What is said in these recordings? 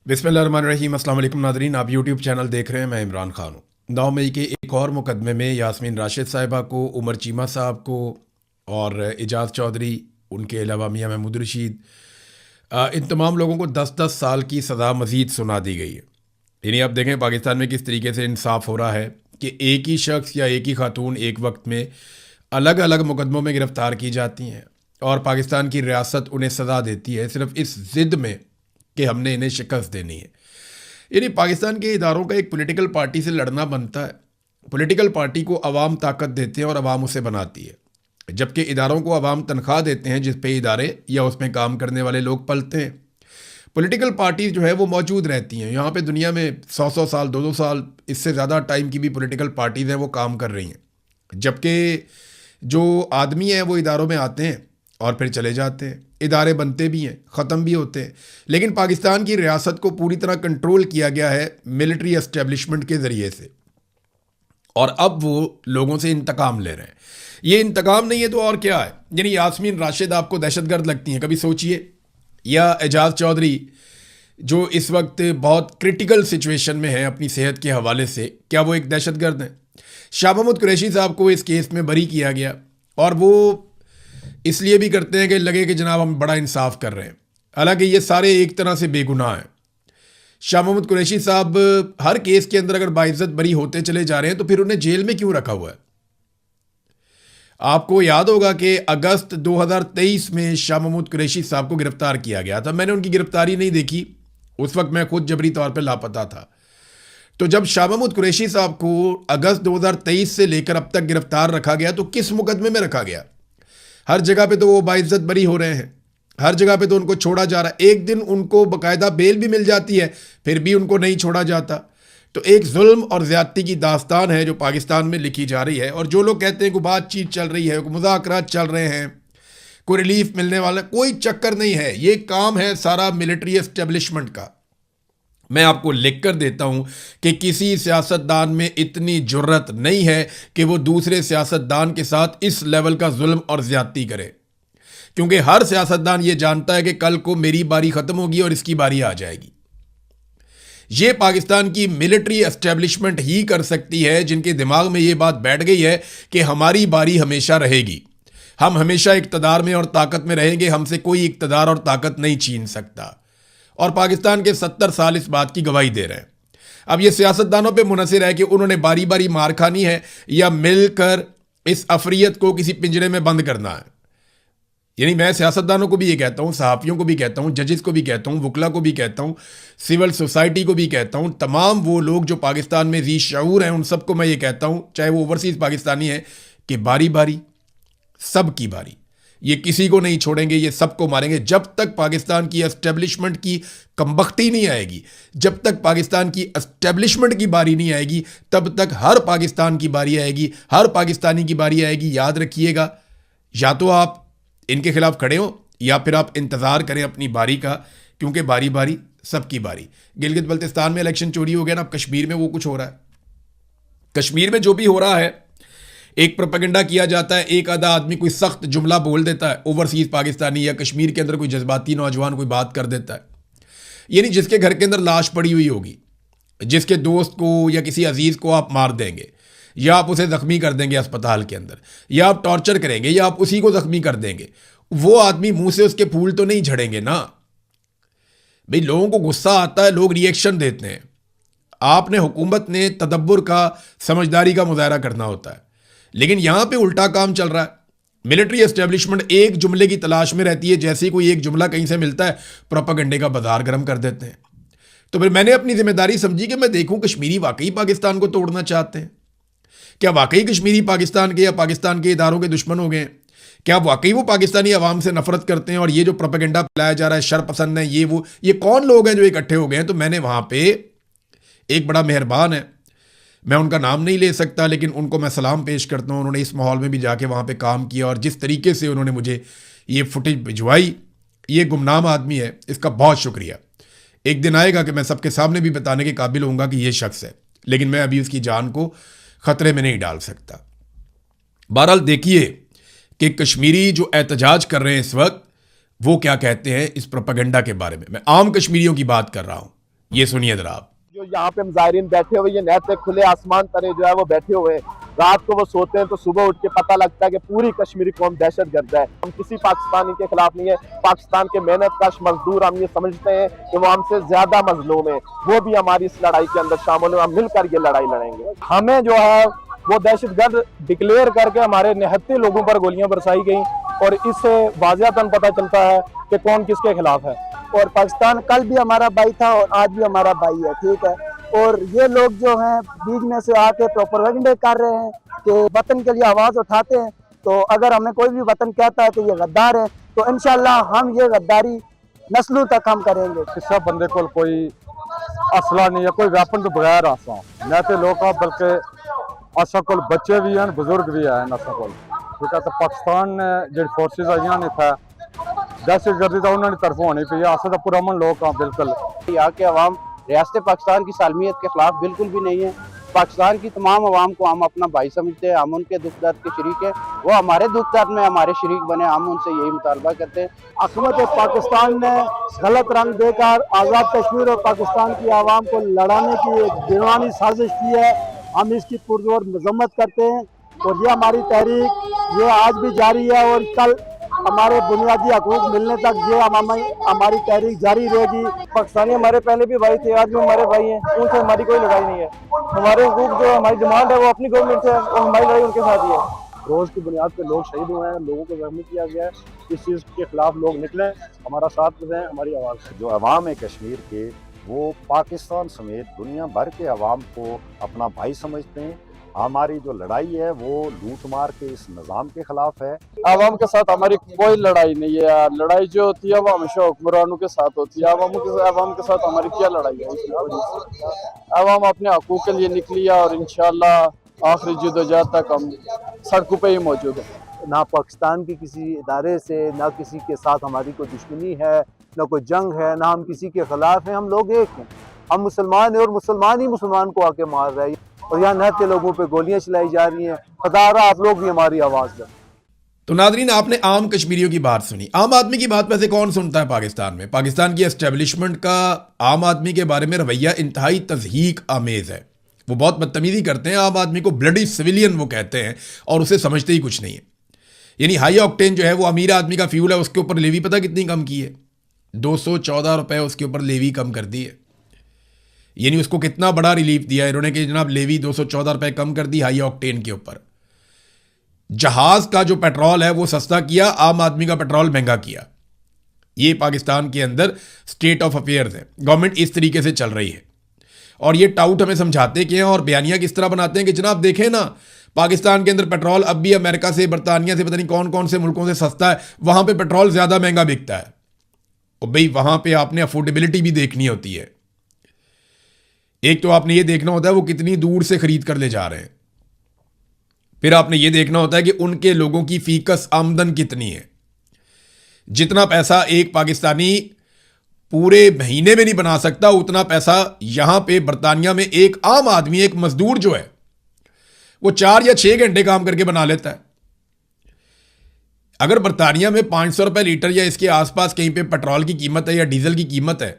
बिस्मिल्लाहिर्रहमानिर्रहीम। अस्सलाम वालेकुम नादरीन, आप यूट्यूब चैनल देख रहे हैं। मैं इमरान खान हूँ। 9 मई के एक और मुकदमे में यास्मीन राशिद साहिबा को, उमर चीमा साहब को और एजाज चौधरी, उनके अलावा मियाँ महमूद रशीद, इन तमाम लोगों को 10-10 साल की सज़ा मज़ीद सुना दी गई है। यानी आप देखें पाकिस्तान में किस तरीके से इंसाफ हो रहा है कि एक ही शख्स या एक ही खातून एक वक्त में अलग अलग मुकदमों में गिरफ़्तार की जाती हैं और पाकिस्तान की रियासत उन्हें सज़ा देती है सिर्फ इस ज़िद में कि हमने इन्हें शिकस्त देनी है। यानी पाकिस्तान के इदारों का एक पॉलिटिकल पार्टी से लड़ना बनता है। पॉलिटिकल पार्टी को अवाम ताकत देते हैं और अवाम उसे बनाती है, जबकि इदारों को अवाम तनख्वाह देते हैं जिस पे इदारे या उसमें काम करने वाले लोग पलते हैं। पॉलिटिकल पार्टी जो है वो मौजूद रहती हैं। यहाँ पे दुनिया में 100-100 साल, 2-2 साल, इससे ज़्यादा टाइम की भी पॉलिटिकल पार्टीज़ हैं, वो काम कर रही हैं। जबकि जो आदमी हैं वो इदारों में आते हैं और फिर चले जाते हैं। इदारे बनते भी हैं, ख़त्म भी होते हैं। लेकिन पाकिस्तान की रियासत को पूरी तरह कंट्रोल किया गया है मिलिट्री एस्टेब्लिशमेंट के ज़रिए से, और अब वो लोगों से इंतकाम ले रहे हैं। ये इंतकाम नहीं है तो और क्या है? यानी यास्मीन राशिद आपको दहशतगर्द लगती हैं, कभी सोचिए। या एजाज चौधरी जो इस वक्त बहुत क्रिटिकल सिचुएशन में है अपनी सेहत के हवाले से, क्या वो एक दहशतगर्द हैं? शाह महमूद कुरैशी साहब को इस केस में बरी किया गया, और वो इसलिए भी करते हैं कि लगे कि जनाब हम बड़ा इंसाफ कर रहे हैं। हालांकि ये सारे एक तरह से बेगुनाह हैं। शाह महमूद कुरैशी साहब हर केस के अंदर अगर बाइज्जत बरी होते चले जा रहे हैं तो फिर उन्हें जेल में क्यों रखा हुआ है? आपको याद होगा कि अगस्त 2023 में शाह महमूद कुरैशी साहब को गिरफ्तार किया गया था। मैंने उनकी गिरफ्तारी नहीं देखी, उस वक्त मैं खुद जबरी तौर पर लापता था। तो जब शाह महमूद कुरैशी साहब को अगस्त 2023 से लेकर अब तक गिरफ्तार रखा गया तो किस मुकदमे में रखा गया? हर जगह पे तो वो बाइज्जत बरी हो रहे हैं, हर जगह पे तो उनको छोड़ा जा रहा है। एक दिन उनको बाकायदा बेल भी मिल जाती है, फिर भी उनको नहीं छोड़ा जाता। तो एक जुल्म और ज़्यादती की दास्तान है जो पाकिस्तान में लिखी जा रही है। और जो लोग कहते हैं कि बातचीत चल रही है, मुज़ाकरात चल रहे हैं, कोई रिलीफ मिलने वाला, कोई चक्कर नहीं है। ये काम है सारा मिलिट्री एस्टेब्लिशमेंट का। मैं आपको लिख कर देता हूं कि किसी सियासतदान में इतनी जुर्रत नहीं है कि वो दूसरे सियासतदान के साथ इस लेवल का जुल्म और ज्यादती करे, क्योंकि हर सियासतदान ये जानता है कि कल को मेरी बारी खत्म होगी और इसकी बारी आ जाएगी। ये पाकिस्तान की मिलिट्री एस्टेब्लिशमेंट ही कर सकती है, जिनके दिमाग में ये बात बैठ गई है कि हमारी बारी हमेशा रहेगी, हम हमेशा इक्तदार में और ताकत में रहेंगे, हमसे कोई इक्तदार और ताकत नहीं छीन सकता। और पाकिस्तान के 70 साल इस बात की गवाही दे रहे हैं। अब ये सियासतदानों पे मुनहसिर है कि उन्होंने बारी बारी मार खानी है या मिलकर इस अफरियत को किसी पिंजरे में बंद करना है। यानी मैं सियासतदानों को भी ये कहता हूँ, सहाफ़ियों को भी कहता हूँ, जजेस को भी कहता हूँ, वकला को भी कहता हूँ, सिविल सोसाइटी को भी कहता हूँ, तमाम वो लोग जो पाकिस्तान में जी शऊर हैं उन सबको मैं ये कहता हूँ, चाहे वो ओवरसीज़ पाकिस्तानी है, कि बारी बारी, सब की बारी, ये किसी को नहीं छोड़ेंगे, ये सबको मारेंगे। जब तक पाकिस्तान की एस्टेब्लिशमेंट की कमबख्ती नहीं आएगी, जब तक पाकिस्तान की एस्टेब्लिशमेंट की बारी नहीं आएगी, तब तक हर पाकिस्तान की बारी आएगी, हर पाकिस्तानी की बारी आएगी। याद रखिएगा, या तो आप इनके खिलाफ खड़े हो या फिर आप इंतज़ार करें अपनी बारी का, क्योंकि बारी बारी सबकी बारी। गिलगित बल्तिस्तान में इलेक्शन चोरी हो गया ना, अब कश्मीर में वो कुछ हो रहा है। कश्मीर में जो भी हो रहा है, एक प्रोपेगेंडा किया जाता है, एक आधा आदमी कोई सख्त जुमला बोल देता है, ओवरसीज पाकिस्तानी या कश्मीर के अंदर कोई जज्बाती नौजवान कोई बात कर देता है, यानी जिसके घर के अंदर लाश पड़ी हुई होगी, जिसके दोस्त को या किसी अजीज को आप मार देंगे, या आप उसे जख्मी कर देंगे अस्पताल के अंदर, या आप टॉर्चर करेंगे, या आप उसी को जख्मी कर देंगे, वो आदमी मुंह से उसके फूल तो नहीं झड़ेंगे ना भाई। लोगों को गुस्सा आता है, लोग रिएक्शन देते हैं। आपने, हुकूमत ने तदब्बुर का, समझदारी का मुजाहरा करना होता है। लेकिन यहां पे उल्टा काम चल रहा है। मिलिट्री एस्टेब्लिशमेंट एक जुमले की तलाश में रहती है, जैसे ही कोई एक जुमला कहीं से मिलता है प्रोपेगेंडे का बाजार गर्म कर देते हैं। तो फिर मैंने अपनी जिम्मेदारी समझी कि मैं देखूं कश्मीरी वाकई पाकिस्तान को तोड़ना चाहते हैं क्या? वाकई कश्मीरी पाकिस्तान के या पाकिस्तान के इदारों के दुश्मन हो गए हैं क्या? वाकई वो पाकिस्तानी अवाम से नफरत करते हैं और ये जो प्रोपेगेंडा फैलाया जा रहा है, शर पसंद है, ये वो, ये कौन लोग हैं जो इकट्ठे हो गए हैं? तो मैंने वहां पे एक बड़ा मेहरबान है, मैं उनका नाम नहीं ले सकता, लेकिन उनको मैं सलाम पेश करता हूँ। उन्होंने इस माहौल में भी जाके वहाँ पे काम किया, और जिस तरीके से उन्होंने मुझे ये फुटेज भिजवाई, ये गुमनाम आदमी है, इसका बहुत शुक्रिया। एक दिन आएगा कि मैं सबके सामने भी बताने के काबिल होऊंगा कि ये शख्स है, लेकिन मैं अभी उसकी जान को खतरे में नहीं डाल सकता। बहरहाल देखिए कि कश्मीरी जो एहतजाज कर रहे हैं इस वक्त, वो क्या कहते हैं इस प्रोपेगेंडा के बारे में। मैं आम कश्मीरियों की बात कर रहा हूँ, ये सुनिए जरा आप। जो यहाँ पे मुजाहिरीन बैठे हुए, ये नहते खुले आसमान तले जो है वो बैठे हुए हैं। रात को वो सोते हैं तो सुबह उठ के पता लगता है कि पूरी कश्मीरी कौम दहशत गर्द है। हम किसी पाकिस्तानी के खिलाफ नहीं है। पाकिस्तान के मेहनत कश मजदूर हम ये समझते हैं कि वो हमसे ज्यादा मजलूम है, वो भी हमारी इस लड़ाई के अंदर शामिल है। हम मिलकर ये लड़ाई लड़ेंगे। हमें जो है वो दहशतगर्द डिक्लेयर करके हमारे निहत्ते लोगों पर गोलियां बरसाई गई और इससे वाज़हतन पता चलता है कि कौन किसके खिलाफ है। और पाकिस्तान कल भी हमारा भाई था और आज भी हमारा भाई है, ठीक है। और ये लोग जो हैं बीच में से आके प्रोपेगेंडा कर रहे हैं कि वतन के लिए आवाज़ उठाते हैं। तो अगर हमें कोई भी वतन कहता है कि ये गद्दार है तो इंशाल्लाह हम ये गद्दारी नस्लों तक हम करेंगे। किसी बंदे को कोई असला नहीं है, कोई वेपन तो बगैर आसा न तो लोग, बल्कि असा को बच्चे भी हैं, बुजुर्ग भी हैं असा को, ठीक है। तो पाकिस्तान ने जो फोर्सेज आई ने था दहशतगर्दी तो उन्होंने तरफ होनी पी अस तो पुरअमन लोग हाँ बिल्कुल। यहाँ के अवाम रियासत पाकिस्तान की सालमियत के खिलाफ बिल्कुल भी नहीं है। पाकिस्तान की तमाम अवाम को हम अपना भाई समझते हैं, हम उनके दुख दर्द के शरीक हैं, वो हमारे दुख दर्द में हमारे शरीक बने, हम उनसे यही मुतालबा करते हैं। हुकूमत पाकिस्तान ने गलत रंग देकर आज़ाद कश्मीर और पाकिस्तान की आवाम को लड़ाने की एक दिनवानी साजिश की है। हम इसकी पुरजोर मजम्मत करते हैं और ये हमारी तहरीक ये आज भी जारी है और कल हमारे बुनियादी हकूक मिलने तक ये हमारी तहरीक जारी रहेगी। पाकिस्तानी हमारे पहले भी भाई थे, आज भी हमारे भाई हैं, उनसे हमारी कोई लड़ाई नहीं है। हमारे हकूक जो हमारी डिमांड है वो अपनी गवर्नमेंट से और हमारी लड़ाई उनके साथ ही है। रोज की बुनियाद पे लोग शहीद हुए हैं, लोगों को जख्मी किया गया है। इस चीज़ के खिलाफ लोग निकलें, हमारा साथ दें, हमारी आवाज़। जो अवाम है कश्मीर के वो पाकिस्तान समेत दुनिया भर के अवाम को अपना भाई समझते हैं। हमारी जो लड़ाई है वो लूट मार के इस निज़ाम के खिलाफ है। आवाम के साथ हमारी कोई लड़ाई नहीं है। लड़ाई जो होती है वो हमेशा हुक्मरानों के साथ होती है। आवाम के साथ हमारी क्या लड़ाई है? आवाम अपने हकूक के लिए निकली है और इंशाल्लाह आखिरी जद्दोजहद तक हम सड़कों पे ही मौजूद है। ना पाकिस्तान के किसी इदारे से, ना किसी के साथ हमारी कोई दुश्मनी है, ना कोई जंग है, ना हम किसी के खिलाफ हैं। हम लोग एक हैं, हम मुसलमान हैं और मुसलमान ही मुसलमान को आके मार रहे हैं और यहाँ नहते लोगों पे गोलियां चलाई जा रही हैं। खुदा रहा आप लोग भी हमारी आवाज़ दें। तो नादरीन, आपने आम कश्मीरियों की बात सुनी। आम आदमी की बात वैसे कौन सुनता है पाकिस्तान में? पाकिस्तान की एस्टेब्लिशमेंट का आम आदमी के बारे में रवैया इंतहाई तज़हीक आमेज़ है। वो बहुत बदतमीज़ी करते हैं, आम आदमी को ब्लडी सिविलियन वो कहते हैं और उसे समझते ही कुछ नहीं है। यानी हाई ऑक्टेन जो है वो अमीर आदमी का फ्यूल है, उसके ऊपर लेवी पता कितनी कम की है? 214 रुपये उसके ऊपर लेवी कम कर दी है। यानी उसको कितना बड़ा रिलीफ दिया इन्होंने कि जनाब लेवी 214 रुपये कम कर दी हाई ऑक्टेन के ऊपर। जहाज का जो पेट्रोल है वो सस्ता किया, आम आदमी का पेट्रोल महंगा किया। ये पाकिस्तान के अंदर स्टेट ऑफ अफेयर्स है। गवर्नमेंट इस तरीके से चल रही है और ये टाउट हमें समझाते कि हैं और बयानियां किस तरह बनाते हैं कि जनाब देखें ना, पाकिस्तान के अंदर पेट्रोल अब भी अमेरिका से, बरतानिया से, पता नहीं कौन कौन से मुल्कों से सस्ता है। वहां पे पेट्रोल ज़्यादा महंगा बिकता है। और भाई वहां पे आपने अफोर्डेबिलिटी भी देखनी होती है। एक तो आपने ये देखना होता है वो कितनी दूर से खरीद कर ले जा रहे हैं, फिर आपने ये देखना होता है कि उनके लोगों की फीकस आमदन कितनी है। जितना पैसा एक पाकिस्तानी पूरे महीने में नहीं बना सकता, उतना पैसा यहां पे बरतानिया में एक आम आदमी, एक मजदूर जो है वो 4 या 6 घंटे काम करके बना लेता है। अगर बरतानिया में 500 रुपए लीटर या इसके आसपास कहीं पे पेट्रोल की कीमत है या डीजल की कीमत है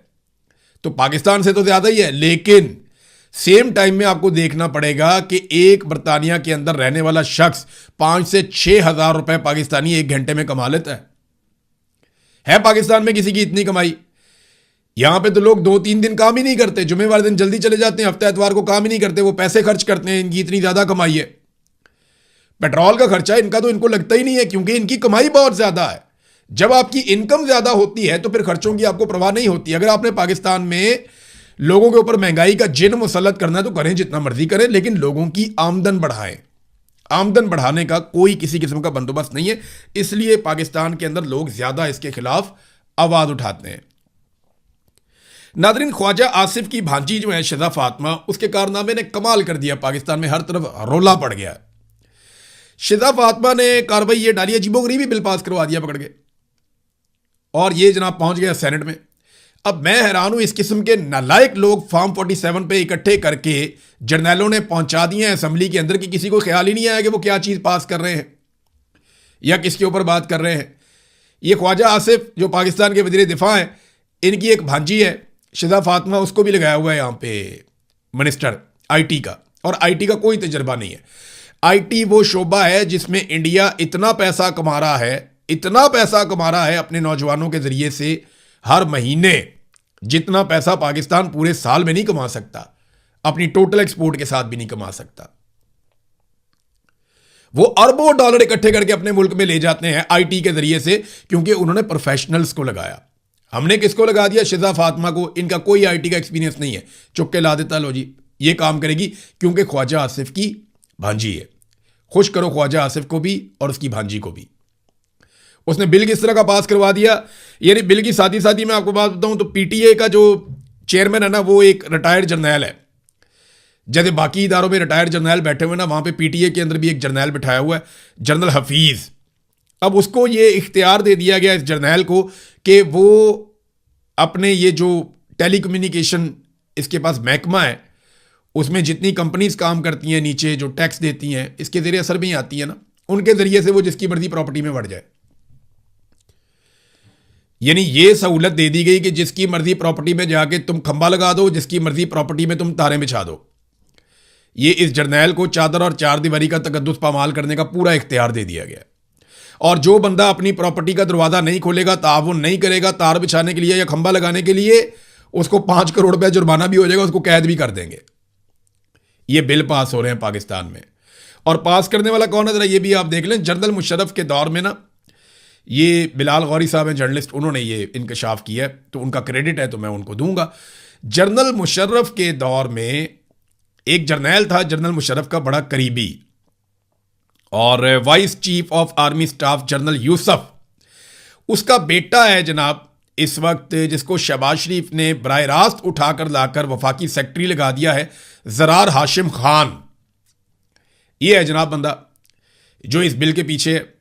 तो पाकिस्तान से तो ज्यादा ही है। लेकिन सेम टाइम में आपको देखना पड़ेगा कि एक बरतानिया के अंदर रहने वाला शख्स 5 से 6 हज़ार रुपए पाकिस्तानी एक घंटे में कमा लेता है पाकिस्तान में किसी की इतनी कमाई? यहां पे तो लोग 2-3 दिन काम ही नहीं करते, जुमे वाले दिन जल्दी चले जाते हैं, हफ्ते एतवार को काम ही नहीं करते, वो पैसे खर्च करते हैं। इनकी इतनी ज्यादा कमाई है। पेट्रोल का खर्चा इनका तो इनको लगता ही नहीं है क्योंकि इनकी कमाई बहुत ज्यादा है। जब आपकी इनकम ज्यादा होती है तो फिर खर्चों की आपको परवाह नहीं होती। अगर आपने पाकिस्तान में लोगों के ऊपर महंगाई का जिन मुसल्लत करना है तो करें, जितना मर्जी करें, लेकिन लोगों की आमदन बढ़ाएं। आमदन बढ़ाने का कोई किसी किस्म का बंदोबस्त नहीं है, इसलिए पाकिस्तान के अंदर लोग ज्यादा इसके खिलाफ आवाज उठाते हैं। नादरीन, ख्वाजा आसिफ की भांजी जो है शिजा फातिमा, उसके कारनामे ने कमाल कर दिया। पाकिस्तान में हर तरफ रोला पड़ गया। शिजा फातिमा ने कार्रवाई ये डाली, अजीबोगरीबी बिल पास करवा दिया पकड़ के, और ये जनाब पहुंच गया सेनेट में। अब मैं हैरान हूं, इस किस्म के नालायक लोग फॉर्म 47 पे इकट्ठे करके जर्नैलों ने पहुंचा दिए हैं असेंबली के अंदर कि किसी को ख्याल ही नहीं आया कि वो क्या चीज पास कर रहे हैं या किसके ऊपर बात कर रहे हैं। ये ख्वाजा आसिफ जो पाकिस्तान के वजीर दिफा हैं, इनकी एक भांजी है शिजा फातिमा, उसको भी लगाया हुआ है यहाँ पे मिनिस्टर आईटी का, और आईटी का कोई तजर्बा नहीं है। आईटी वो शोबा है जिसमें इंडिया इतना पैसा कमा रहा है, इतना पैसा कमा रहा है अपने नौजवानों के जरिए से हर महीने, जितना पैसा पाकिस्तान पूरे साल में नहीं कमा सकता, अपनी टोटल एक्सपोर्ट के साथ भी नहीं कमा सकता। वो अरबों डॉलर इकट्ठे करके अपने मुल्क में ले जाते हैं आईटी के जरिए से, क्योंकि उन्होंने प्रोफेशनल्स को लगाया। हमने किसको लगा दिया? शिजा फातिमा को। इनका कोई आईटी का एक्सपीरियंस नहीं है, चुप के ला देता, लो जी ये काम करेगी, क्योंकि ख्वाजा आसिफ की भांजी है। खुश करो ख्वाजा आसिफ को भी और उसकी भांजी को भी। उसने बिल किस तरह का पास करवा दिया, यानी बिल की साथ ही साथ ही मैं आपको बात बताऊं तो पीटीए का जो चेयरमैन है ना, वो एक रिटायर्ड जर्नैल है। जैसे बाकी इदारों में रिटायर्ड जर्नैल बैठे हुए ना, वहां पे पीटीए के अंदर भी एक जर्नैल बिठाया हुआ है, जनरल हफीज। अब उसको ये इख्तियार दे दिया गया इस जर्नैल को कि वो अपने ये जो टेलीकम्युनिकेशन इसके पास महकमा है, उसमें जितनी कंपनीज काम करती हैं नीचे, जो टैक्स देती हैं, इसके जरिए असर भी आती है ना, उनके जरिए से वो जिसकी मर्जी प्रॉपर्टी में बढ़ जाए। यानी ये सहूलत दे दी गई कि जिसकी मर्जी प्रॉपर्टी में जाके तुम खंबा लगा दो, जिसकी मर्जी प्रॉपर्टी में तुम तारें बिछा दो। ये इस जर्नैल को चादर और चार दीवारी का तकद्दुस पामाल करने का पूरा इख्तियार दे दिया गया। और जो बंदा अपनी प्रॉपर्टी का दरवाजा नहीं खोलेगा, ताउन नहीं करेगा तार बिछाने के लिए या खंबा लगाने के लिए, उसको 5 करोड़ रुपया जुर्माना भी हो जाएगा, उसको कैद भी कर देंगे। ये बिल पास हो रहे हैं पाकिस्तान में, और पास करने वाला कौन है जरा ये भी आप देख लें। जनरल मुशर्रफ के दौर में ना, ये बिलाल गौरी साहब हैं जर्नलिस्ट, उन्होंने ये इंकशाफ किया है, तो उनका क्रेडिट है तो मैं उनको दूंगा। जनरल मुशर्रफ के दौर में एक जर्नैल था, जनरल मुशर्रफ का बड़ा करीबी, और vice chief of army staff general Yusuf, उसका बेटा है जनाब इस वक्त, जिसको शहबाज शरीफ ने बराह रास्त उठाकर लाकर वफाकी सेक्रेटरी लगा दिया है, ज़रार हाशिम खान। ये है जनाब बंदा जो इस बिल के पीछे है।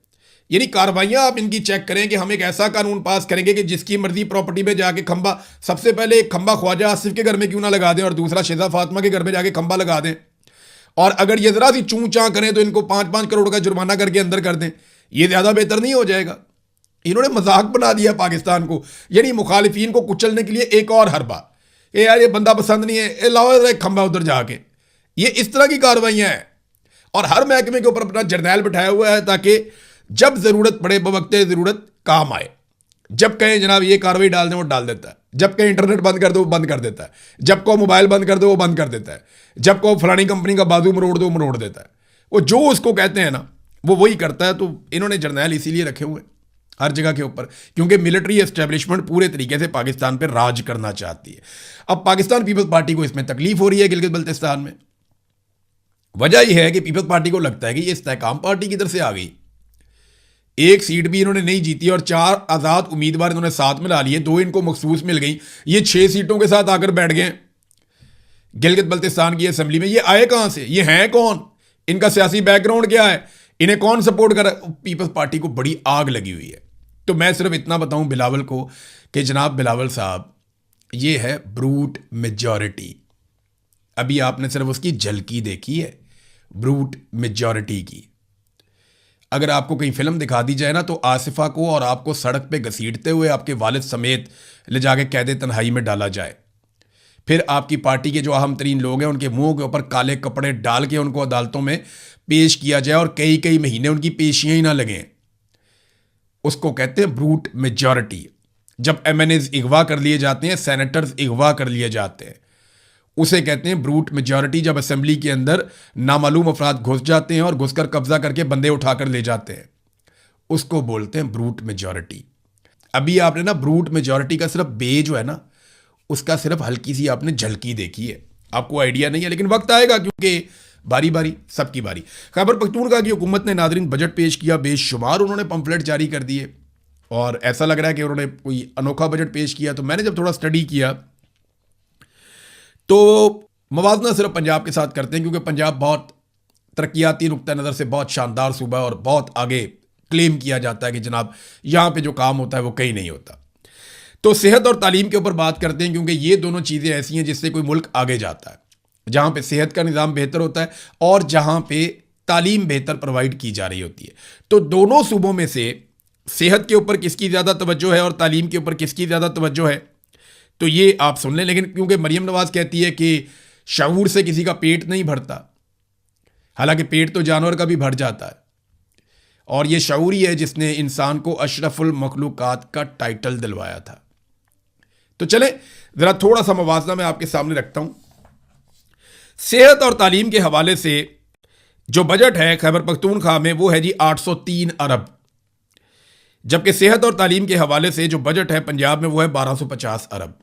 यानी कार्रवाइयां आप इनकी चेक करें कि हम एक ऐसा कानून पास करेंगे कि जिसकी मर्जी प्रॉपर्टी में जाके खंबा, सबसे पहले एक खंबा ख्वाजा आसिफ के घर में क्यों ना लगा दें, और दूसरा शिजा फातिमा के घर में जाके खंबा लगा दें, और अगर ये जरा सी चूं चां करें तो इनको 5-5 करोड़ का जुर्माना करके अंदर कर दें। ये ज्यादा बेहतर नहीं हो जाएगा? इन्होंने मजाक बना दिया पाकिस्तान को, यानी मुखालिफिन को कुचलने के लिए एक और हरबा। यार ये बंदा पसंद नहीं है, लाओ एक खंबा उधर जाके। ये इस तरह की कार्रवाइयां हैं, और हर महकमे के ऊपर अपना जर्नैल बिठाया हुआ है ताकि जब जरूरत पड़े बवक्ते जरूरत काम आए। जब कहें जनाब ये कार्रवाई डाल दें वो डाल देता है, जब कहें इंटरनेट बंद कर दो वो बंद कर देता है, जब को मोबाइल बंद कर दो वो बंद कर देता है, जब को फलानी कंपनी का बाजू मरोड़ दो मरोड़ देता है। वो जो उसको कहते हैं ना वो वही करता है। तो इन्होंने जर्नैल इसीलिए रखे हुए हर जगह के ऊपर, क्योंकि मिलिट्री एस्टेब्लिशमेंट पूरे तरीके से पाकिस्तान पर राज करना चाहती है। अब पाकिस्तान पीपल्स पार्टी को इसमें तकलीफ हो रही है गिलगित बल्तिस्तान में। वजह यह है कि पीपल्स पार्टी को लगता है कि ये इस्तेहकाम पार्टी की तरफ से आ गई। एक सीट भी इन्होंने नहीं जीती और 4 आज़ाद उम्मीदवार इन्होंने साथ मिला लिए, 2 इनको मखसूस मिल गई। ये 6 सीटों के साथ आकर बैठ गए गिलगित बल्तिस्तान की असेंबली में। ये आए कहां से? ये हैं कौन? इनका सियासी बैकग्राउंड क्या है? इन्हें कौन सपोर्ट कर? पीपल्स पार्टी को बड़ी आग लगी हुई है। तो मैं सिर्फ इतना बताऊं बिलावल को कि जनाब बिलावल साहब, ये है ब्रूट मेजॉरिटी। अभी आपने सिर्फ उसकी झलकी देखी है, ब्रूट मेजॉरिटी की। अगर आपको कहीं फिल्म दिखा दी जाए ना, तो आसिफा को और आपको सड़क पे घसीटते हुए आपके वालिद समेत ले जाके कैद तन्हाई में डाला जाए, फिर आपकी पार्टी के जो अहम तरीन लोग हैं उनके मुंह के ऊपर काले कपड़े डाल के उनको अदालतों में पेश किया जाए और कई कई महीने उनकी पेशियां ही ना लगें, उसको कहते हैं ब्रूट मेजॉरिटी। जब एमएनएज अगवा कर लिए जाते हैं, सेनेटर्स अगवा कर लिए जाते हैं, उसे कहते हैं ब्रूट मेजॉरिटी। जब असेंबली के अंदर नामालूम अफराद घुस जाते हैं और घुसकर कब्जा करके बंदे उठाकर ले जाते हैं, उसको बोलते हैं ब्रूट मेजॉरिटी। अभी आपने ना ब्रूट मेजॉरिटी का सिर्फ बे जो है ना, उसका सिर्फ हल्की सी आपने झलकी देखी है, आपको आइडिया नहीं है, लेकिन वक्त आएगा क्योंकि बारी बारी सबकी बारी। खैबर पख्तूनख्वा की हुकूमत ने नादरीन बजट पेश किया, बेशुमार उन्होंने पंफलेट जारी कर दिए और ऐसा लग रहा है कि उन्होंने कोई अनोखा बजट पेश किया। तो मैंने जब थोड़ा स्टडी किया तो मवाजना सिर्फ पंजाब के साथ करते हैं, क्योंकि पंजाब बहुत तरक्याती नुक्ता नज़र से बहुत शानदार सूबा है और बहुत आगे क्लेम किया जाता है कि जनाब यहाँ पे जो काम होता है वो कहीं नहीं होता। तो सेहत और तालीम के ऊपर बात करते हैं, क्योंकि ये दोनों चीज़ें ऐसी हैं जिससे कोई मुल्क आगे जाता है। जहाँ पे सेहत का निज़ाम बेहतर होता है और जहाँ पे तालीम बेहतर प्रोवाइड की जा रही होती है। तो दोनों सूबों में से सेहत के ऊपर किसकी ज़्यादा तवज्जो है और तालीम के ऊपर किसकी ज़्यादा तवज्जो है? तो ये आप सुन लें। लेकिन क्योंकि मरियम नवाज कहती है कि शऊर से किसी का पेट नहीं भरता, हालांकि पेट तो जानवर का भी भर जाता है, और ये शऊर ही है जिसने इंसान को अशरफुल मखलूकात का टाइटल दिलवाया था। तो चले जरा थोड़ा सा मवाजना मैं आपके सामने रखता हूं। सेहत और तालीम के हवाले से जो बजट है खैबर पख्तूनख्वा में वो है जी 803 अरब, जबकि सेहत और तालीम के हवाले से जो बजट है पंजाब में वो है 1250 अरब।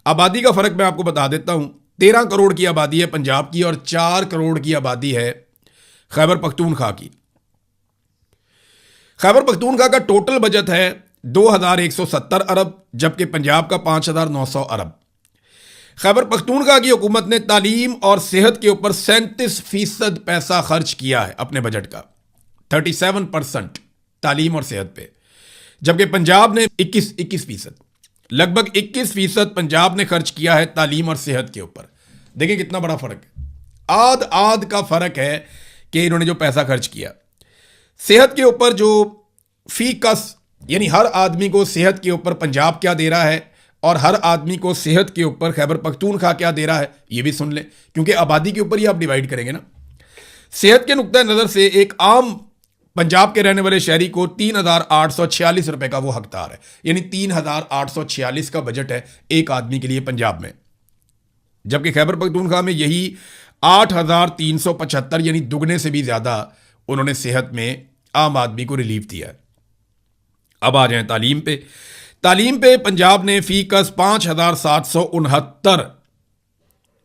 आबादी का फर्क मैं आपको बता देता हूं, 13 करोड़ की आबादी है पंजाब की और 4 करोड़ की आबादी है खैबर पख्तूनख्वा की। खैबर पख्तूनख्वा का टोटल बजट है 2170 अरब, जबकि पंजाब का 5900 अरब। खैबर पख्तूनख्वा की हुकूमत ने तालीम और सेहत के ऊपर 37% पैसा खर्च किया है अपने बजट का, 37% तालीम और सेहत पे, जबकि पंजाब ने 21%, लगभग 21% पंजाब ने खर्च किया है तालीम और सेहत के ऊपर। देखिए कितना बड़ा फर्क है, आध आध का फर्क है कि इन्होंने जो पैसा खर्च किया। सेहत के ऊपर जो फी कस, यानी हर आदमी को सेहत के ऊपर पंजाब क्या दे रहा है और हर आदमी को सेहत के ऊपर खैबर पख्तूनख्वा क्या दे रहा है, ये भी सुन लें, क्योंकि आबादी के ऊपर ही आप डिवाइड करेंगे ना। सेहत के नुक्ता नज़र से एक आम पंजाब के रहने वाले शहरी को 3846 रुपए का वो हकदार है, यानी 3846 का बजट है एक आदमी के लिए पंजाब में, जबकि खैबर पख्तूनख्वा में यही 8375, यानी दुगने से भी ज्यादा उन्होंने सेहत में आम आदमी को रिलीफ दिया है। अब आ जाए तालीम पे। तालीम पे पंजाब ने फी कस 5769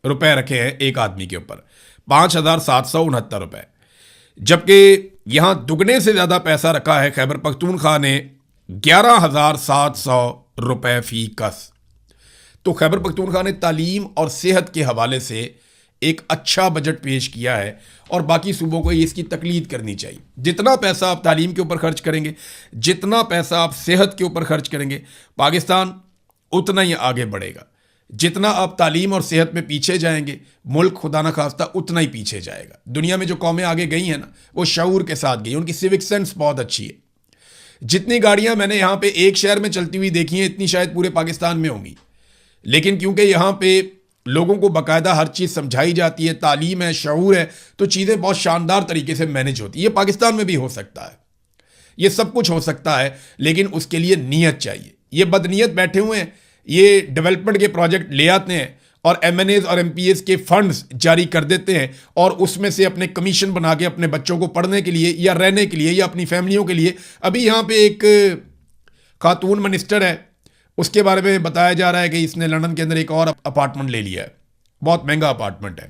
रुपए रखे हैं एक आदमी के ऊपर, 5769 रुपए, जबकि यहां दुगने से ज्यादा पैसा रखा है खैबर पख्तूनख्वा ने 11700 रुपए फी कस। तो खैबर पख्तूनख्वा ने तालीम और सेहत के हवाले से एक अच्छा बजट पेश किया है और बाकी सूबों को इसकी तकलीद करनी चाहिए। जितना पैसा आप तालीम के ऊपर खर्च करेंगे, जितना पैसा आप सेहत के ऊपर खर्च करेंगे, पाकिस्तान उतना ही आगे बढ़ेगा। जितना आप तालीम और सेहत में पीछे जाएंगे, मुल्क खुदा न खास्ता उतना ही पीछे जाएगा। दुनिया में जो कौमें आगे गई हैं ना, वो शऊर के साथ गई, उनकी सिविक सेंस बहुत अच्छी है। जितनी गाड़ियां मैंने यहाँ पे एक शहर में चलती हुई देखी हैं, इतनी शायद पूरे पाकिस्तान में होंगी, लेकिन क्योंकि यहाँ पे लोगों को बाकायदा हर चीज़ समझाई जाती है, तालीम है, शऊर है, तो चीज़ें बहुत शानदार तरीके से मैनेज होती है। ये पाकिस्तान में भी हो सकता है, ये सब कुछ हो सकता है, लेकिन उसके लिए नीयत चाहिए। ये बदनीयत बैठे हुए हैं, ये डेवलपमेंट के प्रोजेक्ट ले आते हैं और MNAs और MPs के फंड्स जारी कर देते हैं और उसमें से अपने कमीशन बना के अपने बच्चों को पढ़ने के लिए या रहने के लिए या अपनी फैमिलियों के लिए। अभी यहाँ पे एक खातून मिनिस्टर है, उसके बारे में बताया जा रहा है कि इसने लंदन के अंदर एक और अपार्टमेंट ले लिया है, बहुत महंगा अपार्टमेंट है।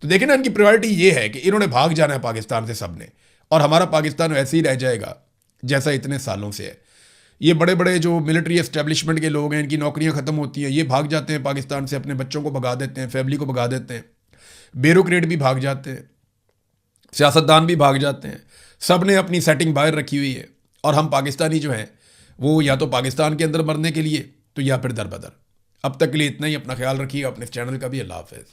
तो देखें ना, इनकी प्रायोरिटी ये है कि इन्होंने भाग जाना है पाकिस्तान से सबने, और हमारा पाकिस्तान वैसे ही रह जाएगा जैसा इतने सालों से है। ये बड़े बड़े जो मिलिट्री एस्टेब्लिशमेंट के लोग हैं, इनकी नौकरियां ख़त्म होती हैं, ये भाग जाते हैं पाकिस्तान से, अपने बच्चों को भगा देते हैं, फैमिली को भगा देते हैं, ब्यूरोक्रेट भी भाग जाते हैं, सियासतदान भी भाग जाते हैं, सब ने अपनी सेटिंग बाहर रखी हुई है, और हम पाकिस्तानी जो हैं वो या तो पाकिस्तान के अंदर मरने के लिए तो या फिर दर बदर। अब तक के लिए इतना ही। अपना ख्याल रखिए, अपने चैनल का भी। अल्लाह हाफ़िज़।